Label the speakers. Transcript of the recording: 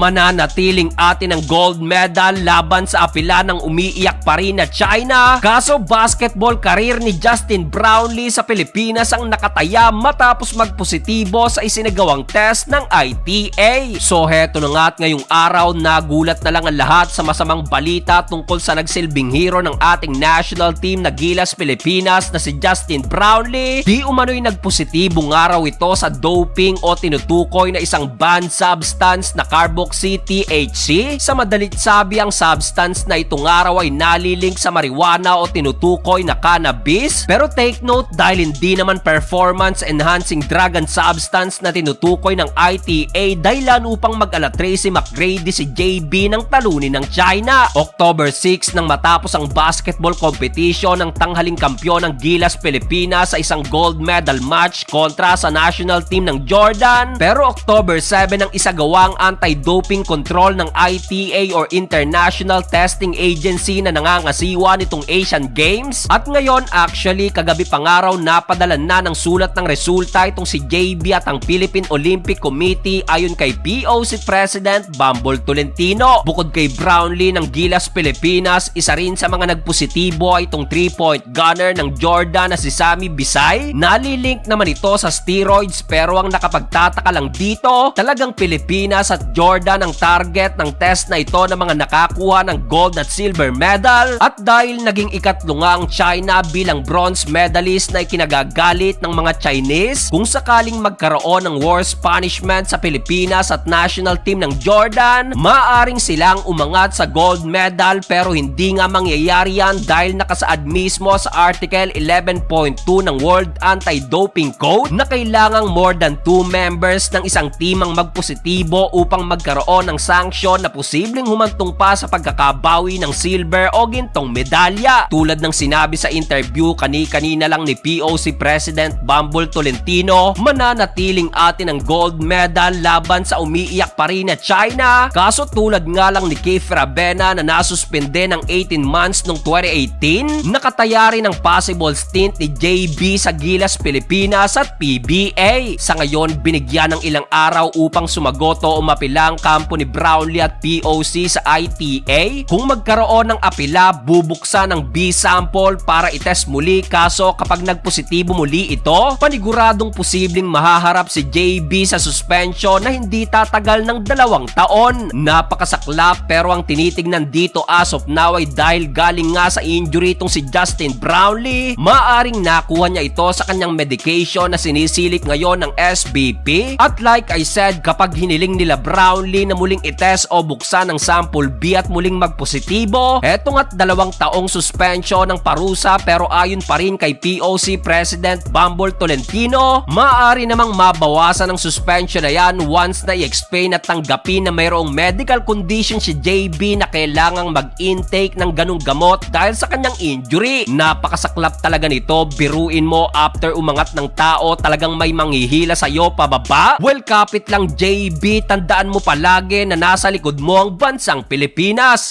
Speaker 1: mananatiling atin ang gold medal laban sa apila ng umiiyak pa rin na China. Kaso basketball career ni Justin Brownlee sa Pilipinas ang nakataya matapos magpositibo sa isinagawang test ng ITA. So heto na nga't ngayong araw, nagulat na lang ang lahat sa masamang balita tungkol sa nagsilbing hero ng ating national team na Gilas Pilipinas na si Justin Brownlee. Di umano'y nagpositibong araw ito sa doping o tinutukoy na isang banned substance na carboxy-THC. Sa madalit sabi, ang substance na itong araw ay nalilink sa marijuana o tinutukoy na cannabis. Pero take note, dahil hindi naman performance-enhancing drug and substance na tinutukoy ng ITA, dahilan upang mag-alatre si McGrady si JB ng talunin ng China. October 6 nang matapos ang basketball competition ng tanghaling kampyon ng Gilas Pilipinas sa isang gold medal match kontra sa national team ng Jordan. Pero October 7 ang isagawang anti-doping control ng ITA or International Testing Agency na nangangasiwa nitong Asian Games. At ngayon, actually kagabi pangaraw, napadala na ng sulat ng resulta itong si JB at ang Philippine Olympic Committee ayon kay POC President Bambol Tolentino. Bukod kay Brownlee ng Gilas Pilipinas, isa rin sa mga nagpositibo ay itong 3-point gunner ng Jordan na si Sammy Bisay. Nalilink naman ito sa steroids, pero ang nakapagtataka lang dito, talagang Pilipinas at Jordan ang target ng test na ito ng mga nakakuha ng gold at silver medal. At dahil naging ikatlo nga ang China bilang bronze medalist na ikinagagalit ng mga Chinese, kung sakaling magkaroon ng worst punishment sa Pilipinas at national team ng Jordan, maaaring silang umangat sa gold medal, pero hindi nga mangyayari yan dahil nakasaad mismo sa Article 11.2 ng World Anti-Doping Code na kailangang more than 2 members ng isang team ang magpositibo upang magkaroon ng sanction na posibleng humantong pa sa pagkakabawi ng silver o gintong medalya. Tulad ng sinabi sa interview kani-kanina lang ni POC President Bambol Tolentino, mananatiling atin ang gold medal laban sa umiiyak pa rin na China. Kaso tulad nga lang ni Keith Rabena na nasuspende ng 18 months noong 2018, nakataya rin ang possible stint ni JB sa Gilas Pilipinas at PBA. Sa ngayon, binigyan ng ilang araw upang sumagot o umapila ang kampo ni Brownlee at POC sa ITA. Kung magkaroon ng apila, bubuksan ang B-sample para itest muli. Kaso kapag nagpositibo muli ito, paniguradong posibleng mahaharap si JB sa suspension na hindi tatagal ng 2 taon. Napakasaklap, pero ang tinitignan dito as of now ay dahil galing nga sa injury itong si Justin Brownlee, maaring nakuha niya ito sa kanyang medication na sinisilik ngayon ng SBP. At like I said, kapag hiniling nila Brownlee na muling itest o buksan ang sample B at muling magpositibo, eto nga't 2 taong suspension ng parusa. Pero ayon pa rin kay POC President Bambol Tolentino, maaari namang mabawasan ang suspension na yan once na i-explain at tanggapin na mayroong medical condition si JB na kailangang mag-intake ng ganung gamot dahil sa kanyang injury. Napakasaklap talaga nito. Biruin mo, after umangat ng tao, talagang may manghihila sa'yo pababa. Well, kapit lang JB, tandaan mo palagi na nasa likod mo ang bansang Pilipinas.